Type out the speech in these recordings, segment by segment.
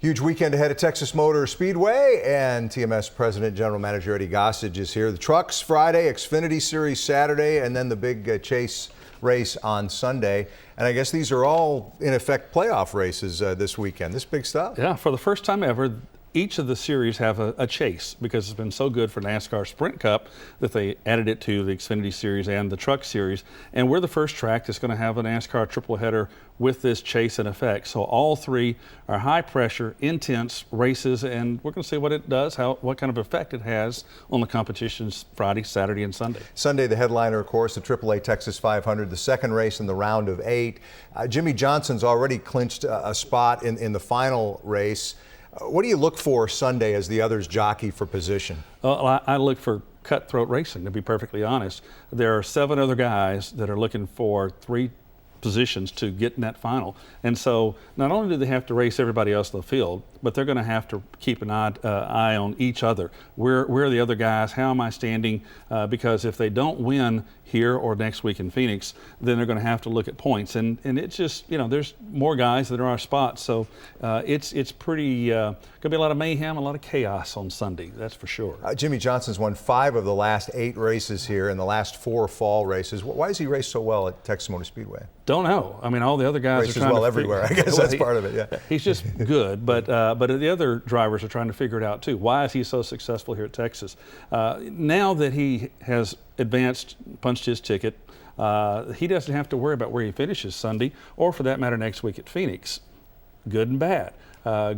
Huge weekend ahead at Texas Motor Speedway, and TMS President General Manager Eddie Gossage is here. The trucks Friday, Xfinity Series Saturday, and then the big chase race on Sunday. And I guess these are all, in effect, playoff races this weekend. This big stuff. Yeah, for the first time ever, each of the series have a chase because it's been so good for NASCAR Sprint Cup that they added it to the Xfinity Series and the Truck Series. And we're the first track that's going to have a NASCAR triple header with this chase in effect. So all three are high pressure, intense races, and we're going to see what it does, what kind of effect it has on the competitions Friday, Saturday, and Sunday. Sunday, the headliner, of course, the AAA Texas 500, the second race in the round of 8. Jimmie Johnson's already clinched a spot in the final race. What do you look for Sunday as the others jockey for position? Well, I look for cutthroat racing, to be perfectly honest. There are 7 other guys that are looking for 3 positions to get in that final. And so not only do they have to race everybody else in the field, but they're going to have to keep an eye on each other. Where are the other guys? How am I standing? Because if they don't win here or next week in Phoenix, then they're going to have to look at points. And it's just, you know, there's more guys that are our spots. So it's pretty, going to be a lot of mayhem, a lot of chaos on Sunday, that's for sure. Jimmie Johnson's won 5 of the last 8 races here and the last 4 fall races. Why does he race so well at Texas Motor Speedway? Don't know. I mean, all the other guys races are trying well to everywhere. I guess that's part of it. Yeah, he's just good, but the other drivers are trying to figure it out too. Why is he so successful here at Texas? Now that he has advanced, punched his ticket, he doesn't have to worry about where he finishes Sunday, or for that matter, next week at Phoenix. Good and bad.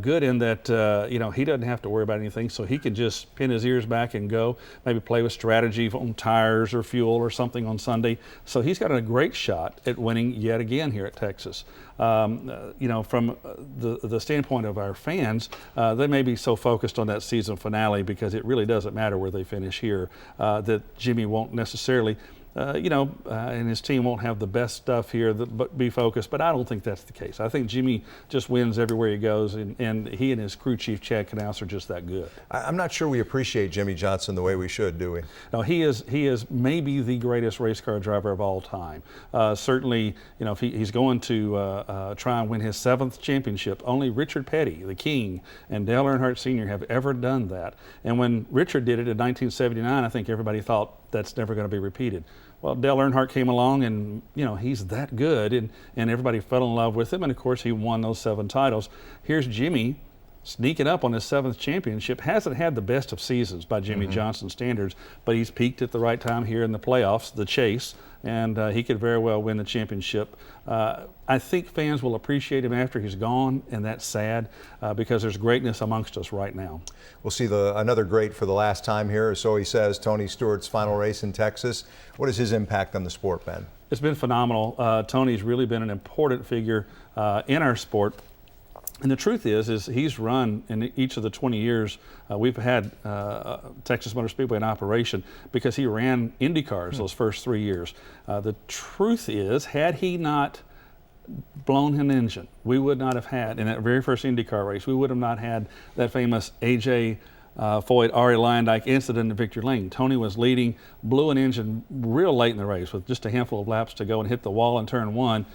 Good in that you know, he doesn't have to worry about anything, so he can just pin his ears back and go, maybe play with strategy on tires or fuel or something on Sunday. So he's got a great shot at winning yet again here at Texas. You know, from the standpoint of our fans, they may be so focused on that season finale because it really doesn't matter where they finish here, that Jimmie won't necessarily you know, and his team won't have the best stuff here, but be focused. But I don't think that's the case. I think Jimmie just wins everywhere he goes, and he and his crew chief, Chad Knaus, are just that good. I'm not sure we appreciate Jimmie Johnson the way we should, do we? No, he is maybe the greatest race car driver of all time. Certainly, you know, if he's going to try and win his 7th championship. Only Richard Petty, the King, and Dale Earnhardt Sr. have ever done that. And when Richard did it in 1979, I think everybody thought that's never going to be repeated. Well, Dale Earnhardt came along, and you know, he's that good, and everybody fell in love with him, and of course he won those 7 titles. Here's Jimmie sneaking up on his 7th championship. Hasn't had the best of seasons by Jimmie Johnson standards, but he's peaked at the right time here in the playoffs, the chase, and he could very well win the championship. I think fans will appreciate him after he's gone, and that's sad because there's greatness amongst us right now. We'll see another great for the last time here, or so he says. Tony Stewart's final race in Texas. What is his impact on the sport, Ben? It's been phenomenal. Tony's really been an important figure in our sport. And the truth is he's run in each of the 20 years we've had Texas Motor Speedway in operation because he ran Indy cars those first 3 years. The truth is, had he not blown an engine, we would not have had, in that very first IndyCar race, we would have not had that famous A.J. Foyt, Ari Leyendyke incident in Victory Lane. Tony was leading, blew an engine real late in the race with just a handful of laps to go and hit the wall in turn 1.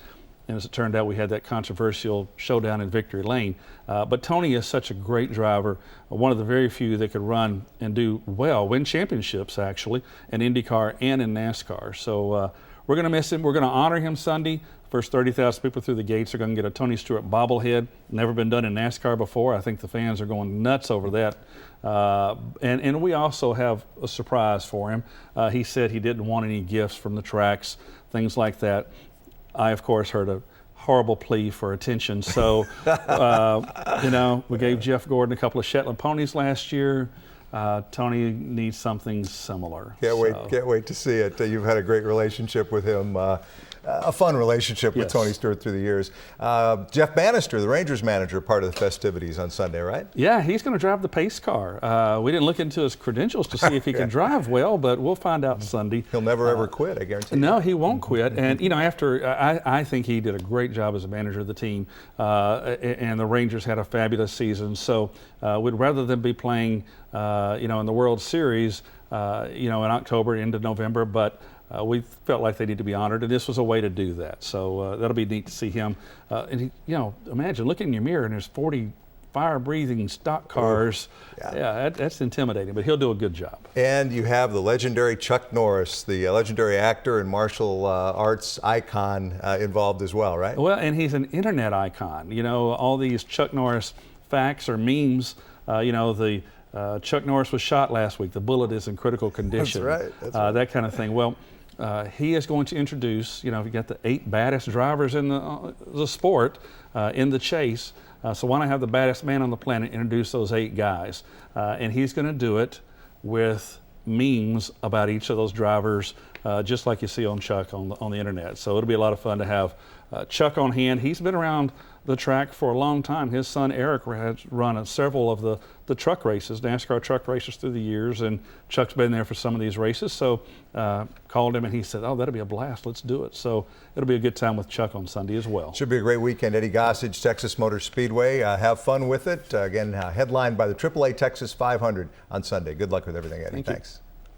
And as it turned out, we had that controversial showdown in Victory Lane. But Tony is such a great driver, one of the very few that could run and do well, win championships actually, in IndyCar and in NASCAR. So we're going to miss him. We're going to honor him Sunday. First 30,000 people through the gates are going to get a Tony Stewart bobblehead. Never been done in NASCAR before. I think the fans are going nuts over that. And we also have a surprise for him. He said he didn't want any gifts from the tracks, things like that. I, of course, heard a horrible plea for attention. So, you know, we gave Jeff Gordon a couple of Shetland ponies last year. Tony needs something similar. Can't wait to see it. You've had a great relationship with him. A fun relationship with Tony Stewart through the years. Jeff Bannister, the Rangers manager, part of the festivities on Sunday, right? Yeah, he's going to drive the pace car. We didn't look into his credentials to see if he can drive well, but we'll find out Sunday. He'll never ever quit, I guarantee you. No, he won't quit. And, you know, after, I think he did a great job as a manager of the team, and the Rangers had a fabulous season. So we'd rather than be playing, you know, in the World Series, you know, in October into November, but we felt like they need to be honored, and this was a way to do that. So that'll be neat to see him. And he, you know, imagine looking in your mirror and there's 40 fire-breathing stock cars. Yeah, that's intimidating, but he'll do a good job. And you have the legendary Chuck Norris, the legendary actor and martial arts icon involved as well, right? Well, and he's an internet icon. You know, all these Chuck Norris facts or memes, you know, the Chuck Norris was shot last week, the bullet is in critical condition. That's right. That's right. That kind of thing. Well, he is going to introduce, you know, you got the 8 baddest drivers in the sport in the chase. So why not have the baddest man on the planet introduce those 8 guys? And he's going to do it with memes about each of those drivers, just like you see on Chuck on the internet. So it'll be a lot of fun to have Chuck on hand. He's been around the track for a long time. His son Eric has run several of the truck races, NASCAR truck races through the years, and Chuck's been there for some of these races. So called him and he said, oh, that'll be a blast, let's do it. So it'll be a good time with Chuck on Sunday as well. Should be a great weekend. Eddie Gossage, Texas Motor Speedway. Have fun with it. Again, headlined by the AAA Texas 500 on Sunday. Good luck with everything, Eddie. Thank you. Thanks.